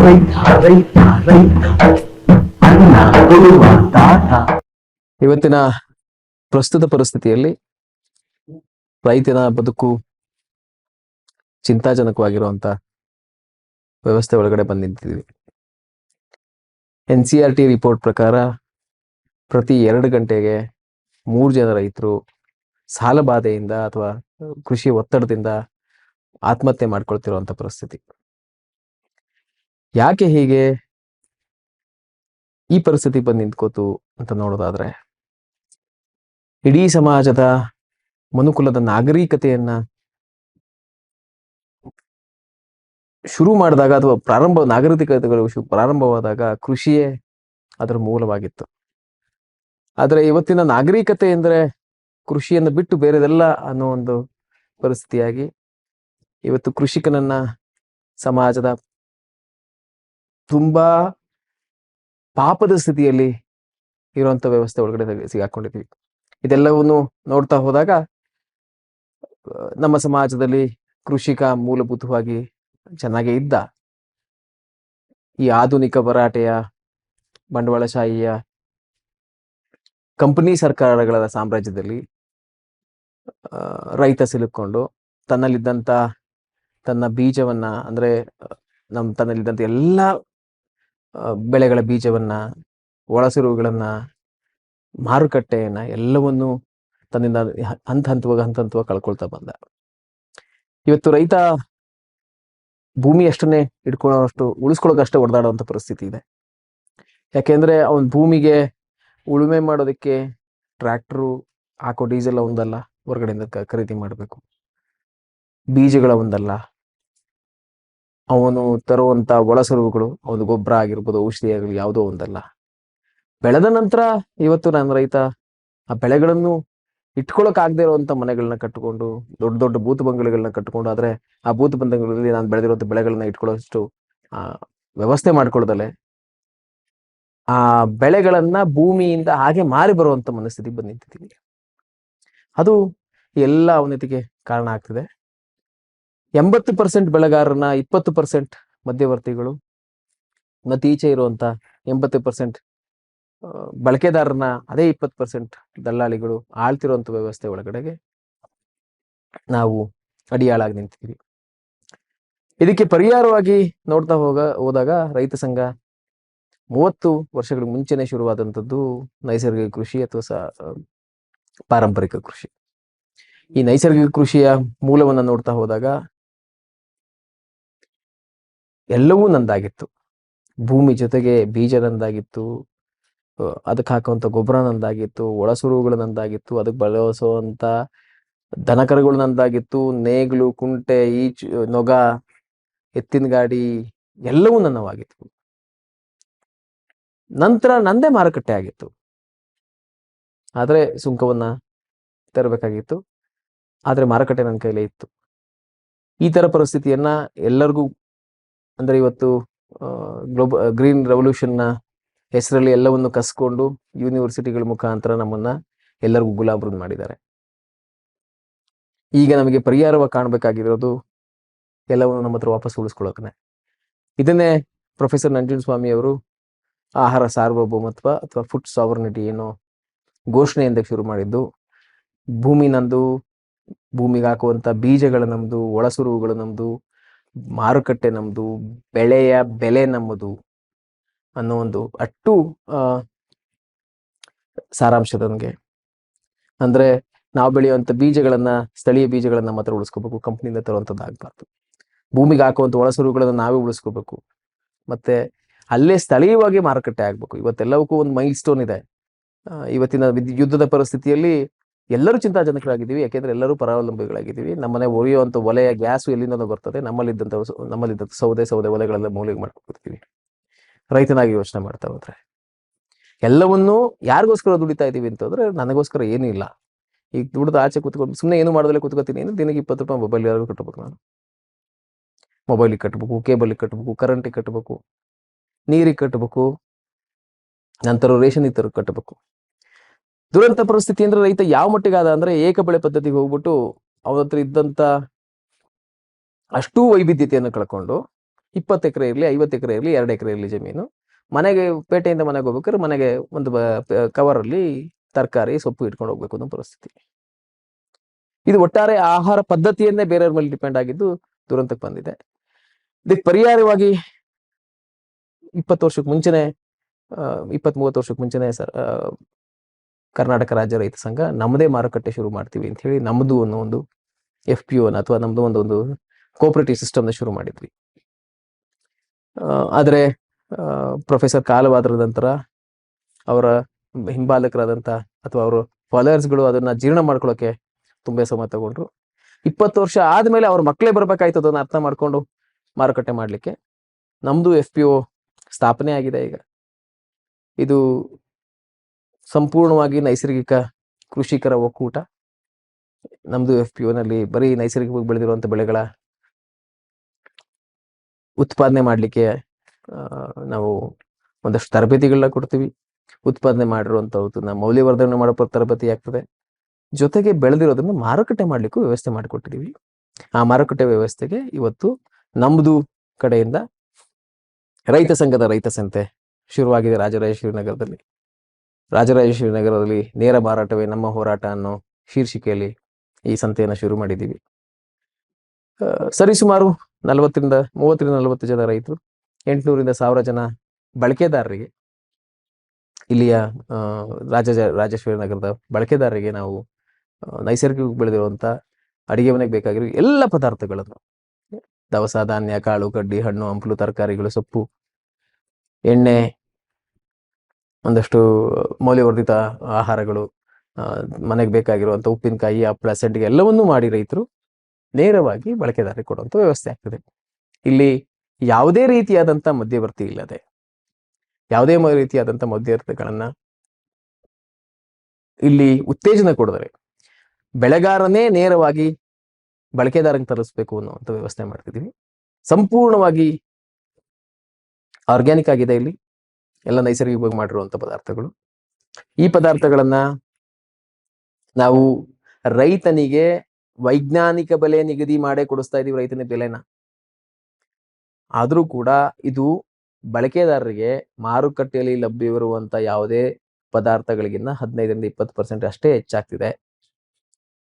ರೈತ ರೈತ ರೈತ ಅನ್ನ ಕೊಡುವ ತಾತ. ಇವತ್ತಿನ ಪ್ರಸ್ತುತ ಪರಿಸ್ಥಿತಿಯಲ್ಲಿ ರೈತನ ಬದುಕು ಚಿಂತಾಜನಕವಾಗಿರುವಂತ ವ್ಯವಸ್ಥೆ ಒಳಗಡೆ ಬಂದು ನಿಂತಿದ್ದೀವಿ. NCERT ರಿಪೋರ್ಟ್ ಪ್ರಕಾರ ಪ್ರತಿ 2 ಗಂಟೆಗೆ 3 ಜನ ರೈತರು ಸಾಲಬಾಧೆಯಿಂದ ಅಥವಾ ಕೃಷಿ ಒತ್ತಡದಿಂದ ಆತ್ಮಹತ್ಯೆ ಮಾಡ್ಕೊಳ್ತಿರುವಂತ ಪರಿಸ್ಥಿತಿ. ಯಾಕೆ ಹೀಗೆ ಈ ಪರಿಸ್ಥಿತಿ ಬಂದು ನಿಂತ್ಕೋತು ಅಂತ ನೋಡೋದಾದ್ರೆ, ಇಡೀ ಸಮಾಜದ ಮನುಕುಲದ ನಾಗರಿಕತೆಯನ್ನ ಶುರು ಮಾಡಿದಾಗ ಅಥವಾ ನಾಗರಿಕತೆಗಳು ಪ್ರಾರಂಭವಾದಾಗ ಕೃಷಿಯೇ ಅದರ ಮೂಲವಾಗಿತ್ತು. ಆದರೆ ಇವತ್ತಿನ ನಾಗರಿಕತೆ ಎಂದರೆ ಕೃಷಿಯನ್ನು ಬಿಟ್ಟು ಬೇರೆದೆಲ್ಲ ಅನ್ನೋ ಒಂದು ಪರಿಸ್ಥಿತಿಯಾಗಿ ಇವತ್ತು ಕೃಷಿಕನನ್ನ ಸಮಾಜದ ತುಂಬಾ ಪಾಪದ ಸ್ಥಿತಿಯಲ್ಲಿ ಇರುವಂತ ವ್ಯವಸ್ಥೆ ಒಳಗಡೆ ಸಿಗಾಕೊಂಡಿದ್ದೀವಿ. ಇದೆಲ್ಲವನ್ನು ನೋಡ್ತಾ ಹೋದಾಗ ನಮ್ಮ ಸಮಾಜದಲ್ಲಿ ಕೃಷಿಕ ಮೂಲಭೂತವಾಗಿ ಚೆನ್ನಾಗೇ ಇದ್ದ, ಈ ಆಧುನಿಕ ಭರಾಟೆಯ ಬಂಡವಾಳಶಾಹಿಯ ಕಂಪನಿ ಸರ್ಕಾರಗಳ ಸಾಮ್ರಾಜ್ಯದಲ್ಲಿ ರೈತ ಸಿಲುಕೊಂಡು ತನ್ನಲ್ಲಿದ್ದಂತ ತನ್ನ ಬೀಜವನ್ನ ಅಂದ್ರೆ ತನ್ನಲ್ಲಿದ್ದಂತ ಎಲ್ಲ ಬೆಳೆಗಳ ಬೀಜವನ್ನ, ಒಳಸಿರುವುಗಳನ್ನ, ಮಾರುಕಟ್ಟೆಯನ್ನ ಎಲ್ಲವನ್ನೂ ತನ್ನಿಂದ ಹಂತ ಹಂತವಾಗಿ ಕಳ್ಕೊಳ್ತಾ ಬಂದ. ಇವತ್ತು ರೈತ ಭೂಮಿ ಅಷ್ಟನ್ನೇ ಇಟ್ಕೊಳ್ಳೋಷ್ಟು ಉಳಿಸ್ಕೊಳ್ಳೋಕಷ್ಟೇ ಹೊಡೆದಾಡುವಂತ ಪರಿಸ್ಥಿತಿ ಇದೆ. ಯಾಕೆಂದ್ರೆ ಅವನ್ ಭೂಮಿಗೆ ಉಳುಮೆ ಮಾಡೋದಕ್ಕೆ ಟ್ರ್ಯಾಕ್ಟರು ಹಾಕೋ ಡೀಸೆಲ್ ಒಂದಲ್ಲ, ಹೊರಗಡೆಯಿಂದ ಖರೀದಿ ಮಾಡಬೇಕು. ಬೀಜಗಳ ಒಂದಲ್ಲ, ಅವನು ತರುವಂತ ಒಳಸರುವುಗಳು, ಅವನು ಗೊಬ್ಬರ ಆಗಿರ್ಬೋದು, ಔಷಧಿ ಆಗಲಿ, ಯಾವುದೋ ಒಂದಲ್ಲ. ಬೆಳೆದ ನಂತರ ಇವತ್ತು ನನ್ನ ರೈತ ಆ ಬೆಳೆಗಳನ್ನು ಇಟ್ಕೊಳಕ್ ಆಗದೆ ಇರುವಂತ ಮನೆಗಳನ್ನ ಕಟ್ಟಿಕೊಂಡು, ದೊಡ್ಡ ದೊಡ್ಡ ಬೂತ್ ಬಂಗಲೆಗಳನ್ನ ಕಟ್ಟಿಕೊಂಡು, ಆದ್ರೆ ಆ ಬೂತ್ ಬಂಗಲೆಗಳಲ್ಲಿ ನಾನು ಬೆಳೆದಿರುವಂತ ಬೆಳೆಗಳನ್ನ ಇಟ್ಕೊಳ್ಳೋಷ್ಟು ವ್ಯವಸ್ಥೆ ಮಾಡ್ಕೊಳ್ದಲೆ ಆ ಬೆಳೆಗಳನ್ನ ಭೂಮಿಯಿಂದ ಹಾಗೆ ಮಾರಿ ಬರುವಂತ ಮನಸ್ಥಿತಿ ಬಂದು ನಿಂತಿದ್ದೀವಿ. ಅದು ಎಲ್ಲ ಅವನತಿಗೆ ಕಾರಣ ಆಗ್ತಿದೆ. 80% ಬೆಳೆಗಾರರನ್ನ 20% ಮಧ್ಯವರ್ತಿಗಳು ಮತ್ತೆ ಈಚೆ ಇರುವಂತ 80% ಬಳಕೆದಾರರನ್ನ ಅದೇ 20% ದಲ್ಲಾಳಿಗಳು ಆಳ್ತಿರುವಂತ ವ್ಯವಸ್ಥೆ ಒಳಗಡೆಗೆ ನಾವು ಅಡಿಯಾಳಾಗಿ ನಿಂತಿದ್ದೀವಿ. ಇದಕ್ಕೆ ಪರಿಹಾರವಾಗಿ ನೋಡ್ತಾ ಹೋದಾಗ ರೈತ ಸಂಘ 30 ವರ್ಷಗಳ ಮುಂಚೆನೆ ಶುರುವಾದಂಥದ್ದು ನೈಸರ್ಗಿಕ ಕೃಷಿ ಅಥವಾ ಪಾರಂಪರಿಕ ಕೃಷಿ. ಈ ನೈಸರ್ಗಿಕ ಕೃಷಿಯ ಮೂಲವನ್ನ ನೋಡ್ತಾ ಹೋದಾಗ ಎಲ್ಲವೂ ನಂದಾಗಿತ್ತು. ಭೂಮಿ ಜೊತೆಗೆ ಬೀಜ ನಂದಾಗಿತ್ತು, ಅದಕ್ಕೆ ಹಾಕುವಂತ ಗೊಬ್ಬರ ನಂದಾಗಿತ್ತು, ಒಳಸುರುವುಗಳು ನಂದಾಗಿತ್ತು, ಅದಕ್ಕೆ ಬಳಸುವಂತ ದನಕರುಗಳು ನಂದಾಗಿತ್ತು, ನೇಗ್ಲು, ಕುಂಟೆ, ನೊಗ, ಎತ್ತಿನ ಗಾಡಿ ಎಲ್ಲವೂ ನನ್ನವಾಗಿತ್ತು. ನಂತರ ನಂದೇ ಮಾರುಕಟ್ಟೆ ಆಗಿತ್ತು. ಆದ್ರೆ ಸುಂಕವನ್ನ ತರಬೇಕಾಗಿತ್ತು, ಆದ್ರೆ ಮಾರುಕಟ್ಟೆ ನನ್ನ ಕೈಲೇ ಇತ್ತು. ಈ ತರ ಪರಿಸ್ಥಿತಿಯನ್ನ ಎಲ್ಲರಿಗೂ, ಅಂದ್ರೆ ಇವತ್ತು ಗ್ರೀನ್ ರೆವಲ್ಯೂಷನ್ ನ ಹೆಸರಲ್ಲಿ ಎಲ್ಲವನ್ನು ಕಸ್ಕೊಂಡು ಯೂನಿವರ್ಸಿಟಿಗಳ ಮುಖಾಂತರ ನಮ್ಮನ್ನ ಎಲ್ಲರಿಗೂ ಗುಲಾಮರನ್ನು ಮಾಡಿದ್ದಾರೆ. ಈಗ ನಮಗೆ ಪರಿಹಾರವಾಗಿ ಕಾಣಬೇಕಾಗಿರೋದು ಎಲ್ಲವನ್ನು ನಮ್ಮ ಹತ್ರ ವಾಪಸ್ ಉಳಿಸ್ಕೊಳ್ಳೋಕೆ. ಇದನ್ನೇ ಪ್ರೊಫೆಸರ್ ನಂಜುಂಡಸ್ವಾಮಿ ಅವರು ಆಹಾರ ಸಾರ್ವಭೌಮತ್ವ ಅಥವಾ ಫುಡ್ ಸಾವರ್ನಿಟಿ ಏನೋ ಘೋಷಣೆಯಿಂದ ಶುರು ಮಾಡಿದ್ದು. ಭೂಮಿ ನಂದು, ಭೂಮಿಗೆ ಹಾಕುವಂತ ಬೀಜಗಳು ನಮ್ದು, ಒಳಸುರುವುಗಳು ನಮ್ದು, ಮಾರುಕಟ್ಟೆ ನಮ್ದು, ಬೆಳೆಯ ಬೆಲೆ ನಮ್ಮದು ಅನ್ನೋ ಒಂದು ಅಟ್ಟು ಸಾರಾಂಶ ನನಗೆ. ಅಂದ್ರೆ ನಾವು ಬೆಳೆಯುವಂತ ಬೀಜಗಳನ್ನ, ಸ್ಥಳೀಯ ಬೀಜಗಳನ್ನ ಮಾತ್ರ ಉಳಿಸ್ಕೋಬೇಕು, ಕಂಪ್ನಿಯಿಂದ ತರುವಂತದ್ದಾಗಬಾರ್ದು. ಭೂಮಿಗೆ ಹಾಕುವಂತ ಒಳಸುರುವುಗಳನ್ನ ನಾವೇ ಉಳಿಸ್ಕೋಬೇಕು, ಮತ್ತೆ ಅಲ್ಲೇ ಸ್ಥಳೀಯವಾಗಿ ಮಾರುಕಟ್ಟೆ ಆಗ್ಬೇಕು. ಇವತ್ತೆಲ್ಲವಕ್ಕೂ ಒಂದು ಮೈಲ್ ಸ್ಟೋನ್ ಇದೆ. ಇವತ್ತಿನ ಯುದ್ಧದ ಪರಿಸ್ಥಿತಿಯಲ್ಲಿ ಎಲ್ಲರೂ ಚಿಂತಾಜನಕರಾಗಿದ್ದೀವಿ. ಯಾಕೆಂದ್ರೆ ಎಲ್ಲರೂ ಪರಾವಲಂಬಿಗಳಾಗಿದ್ದೀವಿ. ನಮ್ಮನೆ ಒರೆಯುವಂತ ಒಲೆಯ ಗ್ಯಾಸು ಎಲ್ಲಿಂದನೋ ಬರ್ತದೆ. ನಮ್ಮಲ್ಲಿದ್ದಂತ ಸೌದೆ ಒಲೆಗಳೆಲ್ಲ ಮೂಲೆಗೆ ಮಾಡ್ಕೊಡ್ತೀವಿ. ರೈತನಾಗಿ ಯೋಚನೆ ಮಾಡ್ತಾ ಹೋದ್ರೆ ಎಲ್ಲವನ್ನೂ ಯಾರಿಗೋಸ್ಕರ ದುಡಿತಾ ಇದೀವಿ ಅಂತಂದ್ರೆ, ನನಗೋಸ್ಕರ ಏನೂ ಇಲ್ಲ. ಈಗ ದುಡ್ದು ಆಚೆ ಕೂತ್ಕೊಂಡು ಸುಮ್ಮನೆ ಏನು ಮಾಡೋದಲ್ಲೇ ಕೂತ್ಕೋತೀನಿ ಅಂದ್ರೆ ದಿನಕ್ಕೆ 20 ರೂಪಾಯಿ ಮೊಬೈಲ್ ಯಾರು ಕಟ್ಟಬೇಕು. ನಾನು ಮೊಬೈಲಿಗೆ ಕಟ್ಟಬೇಕು, ಕೇಬಲ್ಗೆ ಕಟ್ಟಬೇಕು, ಕರೆಂಟಿಗೆ ಕಟ್ಟಬೇಕು, ನೀರಿಗೆ ಕಟ್ಟಬೇಕು, ನಂತರ ರೇಷನ್ ಇತರ ಕಟ್ಟಬೇಕು. ದುರಂತ ಪರಿಸ್ಥಿತಿ ಅಂದ್ರೆ ರೈತ ಯಾವ ಮಟ್ಟಿಗಾದ ಅಂದ್ರೆ ಏಕ ಬೆಳೆ ಪದ್ಧತಿಗೆ ಹೋಗ್ಬಿಟ್ಟು ಅವನ ಹತ್ರ ಇದ್ದಂತ ಅಷ್ಟೂ ವೈವಿಧ್ಯತೆಯನ್ನು ಕಳ್ಕೊಂಡು 20 ಎಕರೆ ಇರಲಿ, 50 ಎಕರೆ ಇರಲಿ, 2 ಎಕರೆ ಇರಲಿ ಜಮೀನು, ಮನೆಗೆ ಪೇಟೆಯಿಂದ ಮನೆಗೆ ಹೋಗ್ಬೇಕಾದ್ರೆ ಮನೆಗೆ ಒಂದು ಕವರಲ್ಲಿ ತರಕಾರಿ ಸೊಪ್ಪು ಇಟ್ಕೊಂಡು ಹೋಗ್ಬೇಕು ಅನ್ನೋ ಪರಿಸ್ಥಿತಿ. ಇದು ಒಟ್ಟಾರೆ ಆಹಾರ ಪದ್ಧತಿಯನ್ನೇ ಬೇರೆಯವ್ರ ಮೇಲೆ ಡಿಪೆಂಡ್ ಆಗಿದ್ದು ದುರಂತಕ್ಕೆ ಬಂದಿದೆ. ಇದಕ್ಕೆ ಪರಿಹಾರವಾಗಿ 20 ವರ್ಷಕ್ಕೆ ಮುಂಚೆನೆ 20-30 ವರ್ಷಕ್ಕೆ ಮುಂಚೆನೆ ಕರ್ನಾಟಕ ರಾಜ್ಯ ರೈತ ಸಂಘ ನಮ್ಮದೇ ಮಾರುಕಟ್ಟೆ ಶುರು ಮಾಡ್ತೀವಿ ಅಂತ ಹೇಳಿ ನಮ್ದು ಅನ್ನೋ ಒಂದು FPO ಅಥವಾ ನಮ್ದು ಒಂದು ಕೋಆಪರೇಟಿವ್ ಸಿಸ್ಟಮ್ನ ಶುರು ಮಾಡಿದ್ವಿ. ಆದರೆ ಪ್ರೊಫೆಸರ್ ಕಾಲವಾದ್ರ ನಂತರ ಅವರ ಹಿಂಬಾಲಕರಾದಂಥ ಅಥವಾ ಅವರು ಫಾಲೋವರ್ಸ್ಗಳು ಅದನ್ನ ಜೀರ್ಣ ಮಾಡ್ಕೊಳ್ಳೋಕೆ ತುಂಬಾ ಸಮಯ ತಗೊಂಡ್ರು. 20 ವರ್ಷ ಆದ್ಮೇಲೆ ಅವ್ರ ಮಕ್ಕಳೇ ಬರ್ಬೇಕಾಯ್ತು ಅದನ್ನ ಅರ್ಥ ಮಾಡ್ಕೊಂಡು ಮಾರುಕಟ್ಟೆ ಮಾಡ್ಲಿಕ್ಕೆ. ನಮ್ದು FPO ಸ್ಥಾಪನೆ ಆಗಿದೆ ಈಗ. ಇದು ಸಂಪೂರ್ಣವಾಗಿ ನೈಸರ್ಗಿಕ ಕೃಷಿಕರ ಒಕ್ಕೂಟ. ನಮ್ದು FPO ನಲ್ಲಿ ಬರೀ ನೈಸರ್ಗಿಕವಾಗಿ ಬೆಳೆದಿರುವಂತ ಬೆಳೆಗಳ ಉತ್ಪಾದನೆ ಮಾಡ್ಲಿಕ್ಕೆ ನಾವು ಒಂದಷ್ಟು ತರಬೇತಿಗಳನ್ನ ಕೊಡ್ತೀವಿ. ಉತ್ಪಾದನೆ ಮಾಡಿರುವಂತಹದನ್ನ ಮೌಲ್ಯವರ್ಧನೆ ಮಾಡೋ ತರಬೇತಿ ಆಗ್ತದೆ. ಜೊತೆಗೆ ಬೆಳೆದಿರೋದನ್ನ ಮಾರುಕಟ್ಟೆ ಮಾಡ್ಲಿಕ್ಕೂ ವ್ಯವಸ್ಥೆ ಮಾಡಿಕೊಟ್ಟಿದೀವಿ. ಆ ಮಾರುಕಟ್ಟೆ ವ್ಯವಸ್ಥೆಗೆ ಇವತ್ತು ನಮ್ದು ಕಡೆಯಿಂದ ರೈತ ಸಂಘದ ರೈತ ಸಂತೆ ಶುರುವಾಗಿದೆ ರಾಜರಾಜೇಶ್ವರಿ ನಗರದಲ್ಲಿ. ರಾಜರಾಜೇಶ್ವರಿ ನಗರದಲ್ಲಿ ನೇರ ಮಾರಾಟವೇ ನಮ್ಮ ಹೋರಾಟ ಅನ್ನೋ ಶೀರ್ಷಿಕೆಯಲ್ಲಿ ಈ ಸಂತೆಯನ್ನು ಶುರು ಮಾಡಿದ್ದೀವಿ. ಸರಿಸುಮಾರು 30-40 ಜನ ರೈತರು, 800-1000 ಜನ ಬಳಕೆದಾರರಿಗೆ, ಇಲ್ಲಿಯ ರಾಜೇಶ್ವರಿ ನಗರದ ಬಳಕೆದಾರರಿಗೆ ನಾವು ನೈಸರ್ಗಿಕ ಬೆಳೆದಿರುವಂತ ಅಡಿಗೆ ಮನೆಗೆ ಬೇಕಾಗಿರೋ ಎಲ್ಲ ಪದಾರ್ಥಗಳನ್ನು, ದವಸ ಧಾನ್ಯ, ಕಾಳು ಕಡ್ಡಿ, ಹಣ್ಣು ಹಂಪಲು, ತರಕಾರಿಗಳು, ಸೊಪ್ಪು, ಎಣ್ಣೆ, ಒಂದಷ್ಟು ಮೌಲ್ಯವರ್ಧಿತ ಆಹಾರಗಳು, ಮನೆಗೆ ಬೇಕಾಗಿರುವಂತ ಉಪ್ಪಿನಕಾಯಿ, ಹಪ್ಪಳ, ಸಂಡಿಗೆ ಎಲ್ಲವನ್ನೂ ಮಾಡಿ ರೈತರು ನೇರವಾಗಿ ಬಳಕೆದಾರರಿಗೆ ಕೊಡುವಂತ ವ್ಯವಸ್ಥೆ ಆಗ್ತದೆ. ಇಲ್ಲಿ ಯಾವುದೇ ರೀತಿಯಾದಂತ ಮಧ್ಯವರ್ತಿ ಇಲ್ಲದೆ, ಯಾವುದೇ ರೀತಿಯಾದಂತ ಮಧ್ಯವರ್ತಿಗಳನ್ನ ಇಲ್ಲಿ ಉತ್ತೇಜನ ಕೊಡಿದರೆ ಬೆಳೆಗಾರನೇ ನೇರವಾಗಿ ಬಳಕೆದಾರಕ್ಕೆ ತರಿಸ್ಬೇಕು ಅನ್ನುವಂಥ ವ್ಯವಸ್ಥೆ ಮಾಡ್ತಿದ್ದೀವಿ. ಸಂಪೂರ್ಣವಾಗಿ ಆರ್ಗ್ಯಾನಿಕ್ ಆಗಿದೆ. ಇಲ್ಲಿ ಎಲ್ಲ ನೈಸರ್ಗಿಕವಾಗಿ ಮಾಡಿರುವಂತ ಪದಾರ್ಥಗಳು. ಈ ಪದಾರ್ಥಗಳನ್ನ ನಾವು ರೈತನಿಗೆ ವೈಜ್ಞಾನಿಕ ಬೆಲೆ ನಿಗದಿ ಮಾಡೇ ಕೊಡಿಸ್ತಾ ಇದೀವಿ, ರೈತನ ಬೆಲೆನ. ಆದ್ರೂ ಕೂಡ ಇದು ಬಳಕೆದಾರರಿಗೆ ಮಾರುಕಟ್ಟೆಯಲ್ಲಿ ಲಭ್ಯವಿರುವಂತ ಯಾವುದೇ ಪದಾರ್ಥಗಳಿಗಿಂತ 15-20% ಅಷ್ಟೇ ಹೆಚ್ಚಾಗ್ತಿದೆ.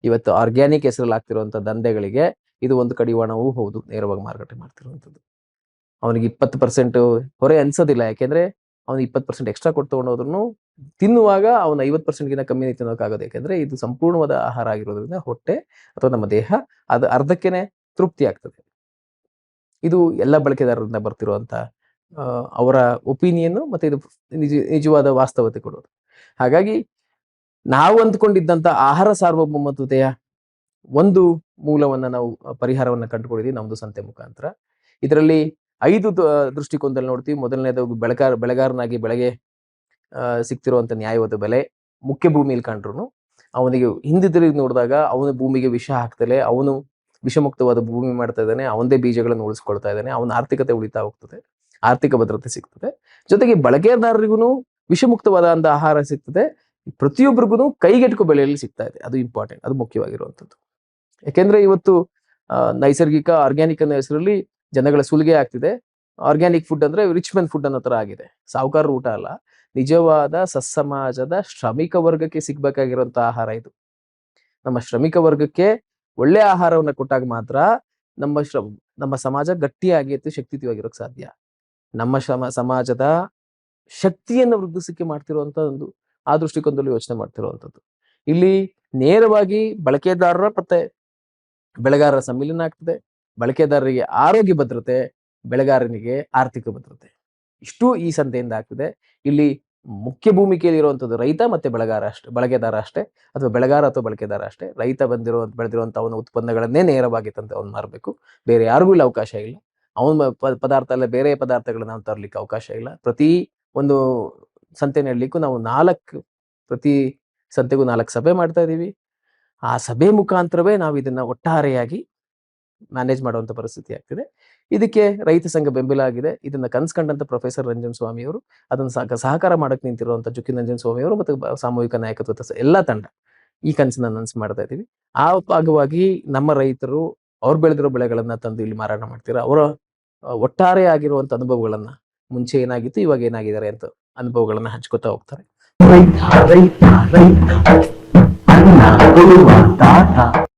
ಇವತ್ತು ಆರ್ಗ್ಯಾನಿಕ್ ಹೆಸರಲ್ಲಿ ಆಗ್ತಿರುವಂತ ದಂಧೆಗಳಿಗೆ ಇದು ಒಂದು ಕಡಿವಾಣವೂ ಹೌದು. ನೇರವಾಗಿ ಮಾರುಕಟ್ಟೆ ಮಾಡ್ತಿರುವಂಥದ್ದು ಅವನಿಗೆ 20% ಹೊರೆ ಅನ್ಸೋದಿಲ್ಲ. ಯಾಕೆಂದ್ರೆ ಅವನು 20% ಎಕ್ಸ್ಟ್ರಾ ಕೊಟ್ಟು ತಗೊಂಡೋದ್ರು ತಿನ್ನುವಾಗ ಅವನು 50%ಗಿಂತ ಕಮ್ಮಿ ತಿನ್ನೋಕ್ಕಾಗೋದು. ಯಾಕೆಂದ್ರೆ ಇದು ಸಂಪೂರ್ಣವಾದ ಆಹಾರ ಆಗಿರೋದ್ರಿಂದ ಹೊಟ್ಟೆ ಅಥವಾ ನಮ್ಮ ದೇಹ ಅದು ಅರ್ಧಕ್ಕೇನೆ ತೃಪ್ತಿ ಆಗ್ತದೆ. ಇದು ಎಲ್ಲ ಬಳಕೆದಾರರಿಂದ ಬರ್ತಿರುವಂತ ಅವರ ಒಪಿನಿಯನ್ ಮತ್ತೆ ಇದು ನಿಜವಾದ ವಾಸ್ತವತೆ ಕೊಡೋದು. ಹಾಗಾಗಿ ನಾವು ಅಂದ್ಕೊಂಡಿದ್ದಂತ ಆಹಾರ ಸಾರ್ವಭೌಮತೆಯ ಒಂದು ಮೂಲವನ್ನ ನಾವು ಪರಿಹಾರವನ್ನ ಕಂಡುಕೊಂಡಿದ್ದೀವಿ ನಮ್ದು ಸಂತೆ ಮುಖಾಂತರ. ಇದರಲ್ಲಿ 5 ದೃಷ್ಟಿಕೋನದಲ್ಲಿ ನೋಡ್ತೀವಿ. ಮೊದಲನೇದು ಬೆಳೆಗಾರನಾಗಿ ಬೆಳೆಗೆ ಸಿಗ್ತಿರುವಂತ ನ್ಯಾಯವಾದ ಬೆಲೆ. ಮುಖ್ಯ ಭೂಮಿಯಲ್ಲಿ ಕಂಡ್ರು ಅವನಿಗೆ ಹಿಂದೆ ತಿರುಗಿ ನೋಡಿದಾಗ ಅವನ ಭೂಮಿಗೆ ವಿಷ ಹಾಕ್ತಲೇ ಅವನು ವಿಷಮುಕ್ತವಾದ ಭೂಮಿ ಮಾಡ್ತಾ ಇದ್ದಾನೆ, ಅವನದೇ ಬೀಜಗಳನ್ನು ಉಳಿಸ್ಕೊಳ್ತಾ ಇದ್ದಾನೆ, ಅವನ ಆರ್ಥಿಕತೆ ಉಳಿತಾ ಹೋಗ್ತದೆ, ಆರ್ಥಿಕ ಭದ್ರತೆ ಸಿಗ್ತದೆ. ಜೊತೆಗೆ ಬಳಕೆದಾರರಿಗೂ ವಿಷಮುಕ್ತವಾದ ಆಹಾರ ಸಿಗ್ತದೆ, ಪ್ರತಿಯೊಬ್ಬರಿಗೂ ಕೈಗೆಟುಕೋ ಬೆಲೆಯಲ್ಲಿ ಸಿಗ್ತಾ ಇದೆ. ಅದು ಇಂಪಾರ್ಟೆಂಟ್, ಅದು ಮುಖ್ಯವಾಗಿರುವಂಥದ್ದು. ಯಾಕೆಂದ್ರೆ ಇವತ್ತು ನೈಸರ್ಗಿಕ ಆರ್ಗ್ಯಾನಿಕ್ ಅನ್ನೋ ಹೆಸರಲ್ಲಿ ಜನಗಳ ಸುಲಿಗೆ ಆಗ್ತಿದೆ. ಆರ್ಗ್ಯಾನಿಕ್ ಫುಡ್ ಅಂದ್ರೆ ರಿಚ್ ಮೆನ್ ಫುಡ್ ಅನ್ನೋ ತರ ಆಗಿದೆ. ಸಾಹುಕಾರರ ಊಟ ಅಲ್ಲ, ನಿಜವಾದ ಸಮಾಜದ ಶ್ರಮಿಕ ವರ್ಗಕ್ಕೆ ಸಿಗ್ಬೇಕಾಗಿರುವಂತ ಆಹಾರ ಇದು. ನಮ್ಮ ಶ್ರಮಿಕ ವರ್ಗಕ್ಕೆ ಒಳ್ಳೆ ಆಹಾರವನ್ನ ಕೊಟ್ಟಾಗ ಮಾತ್ರ ನಮ್ಮ ಸಮಾಜ ಗಟ್ಟಿಯಾಗಿ ಶಕ್ತಿಯುತವಾಗಿರೋಕ್ ಸಾಧ್ಯ. ನಮ್ಮ ಸಮಾಜದ ಶಕ್ತಿಯನ್ನು ವೃದ್ಧಿಸಿಕೆ ಮಾಡ್ತಿರುವಂತ ಒಂದು ಆ ದೃಷ್ಟಿಕೋನದಲ್ಲಿ ಯೋಚನೆ ಮಾಡ್ತಿರುವಂಥದ್ದು. ಇಲ್ಲಿ ನೇರವಾಗಿ ಬಳಕೆದಾರರ ಮತ್ತೆ ಬೆಳೆಗಾರರ ಸಮ್ಮಿಲನ ಆಗ್ತದೆ. ಬಳಕೆದಾರರಿಗೆ ಆರೋಗ್ಯ ಭದ್ರತೆ, ಬೆಳೆಗಾರನಿಗೆ ಆರ್ಥಿಕ ಭದ್ರತೆ, ಇಷ್ಟು ಈ ಸಂತೆಯಿಂದ ಆಗ್ತದೆ. ಇಲ್ಲಿ ಮುಖ್ಯ ಭೂಮಿಕೆಯಲ್ಲಿ ಇರುವಂಥದ್ದು ರೈತ ಮತ್ತೆ ಬಳಕೆದಾರ ಅಷ್ಟೇ, ಅಥವಾ ಬೆಳೆಗಾರ ಅಥವಾ ಬಳಕೆದಾರ ಅಷ್ಟೇ. ರೈತ ಬೆಳೆದಿರುವಂತ ಅವನ ಉತ್ಪನ್ನಗಳನ್ನೇ ನೇರವಾಗಿ ತಂದು ಅವನು ಮಾರಬೇಕು. ಬೇರೆ ಯಾರಿಗೂ ಇಲ್ಲ ಅವಕಾಶ ಇಲ್ಲ. ಅವನ ಪದಾರ್ಥ ಅಲ್ಲ ಬೇರೆ ಪದಾರ್ಥಗಳನ್ನ ನಾವು ತರಲಿಕ್ಕೆ ಅವಕಾಶ ಇಲ್ಲ. ಪ್ರತಿ ಒಂದು ಸಂತೆ ನಡಲಿಕ್ಕೂ ನಾವು ಪ್ರತಿ ಸಂತೆಗೂ 4 ಸಭೆ ಮಾಡ್ತಾ ಇದೀವಿ. ಆ ಸಭೆ ಮುಖಾಂತರವೇ ನಾವು ಇದನ್ನ ಒಟ್ಟಾರೆಯಾಗಿ ಮ್ಯಾನೇಜ್ ಮಾಡುವಂತ ಪರಿಸ್ಥಿತಿ ಆಗ್ತಿದೆ. ಇದಕ್ಕೆ ರೈತ ಸಂಘ ಬೆಂಬಲ ಆಗಿದೆ. ಇದನ್ನ ಕನ್ಸ್ಕೊಂಡಂತ ಪ್ರೊಫೆಸರ್ ರಂಜನ್ ಸ್ವಾಮಿ ಅವರು, ಅದನ್ನ ಸಹಕಾರ ಮಾಡಕ್ ನಿಂತಿರುವಂತ ಜುಕ್ಕಿ ರಂಜನ್ ಸ್ವಾಮಿ ಅವರು ಮತ್ತು ಸಾಮೂಹಿಕ ನಾಯಕತ್ವದ ಎಲ್ಲ ತಂಡ ಈ ಕನಸನ್ನ ನನಸು ಮಾಡ್ತಾ ಇದೀವಿ. ಆ ಭಾಗವಾಗಿ ನಮ್ಮ ರೈತರು ಅವ್ರು ಬೆಳೆದಿರೋ ಬೆಳೆಗಳನ್ನ ತಂದು ಇಲ್ಲಿ ಮಾರಾಟ ಮಾಡ್ತೀರಾ. ಅವರ ಒಟ್ಟಾರೆ ಆಗಿರುವಂತ ಅನುಭವಗಳನ್ನ, ಮುಂಚೆ ಏನಾಗಿತ್ತು ಇವಾಗ ಏನಾಗಿದ್ದಾರೆ ಅಂತ ಅನುಭವಗಳನ್ನ ಹಂಚ್ಕೋತಾ ಹೋಗ್ತಾರೆ. ರೈತ ರೈತ ರೈತ ಅನ್ನ ಕೊಡುವ ತಾತ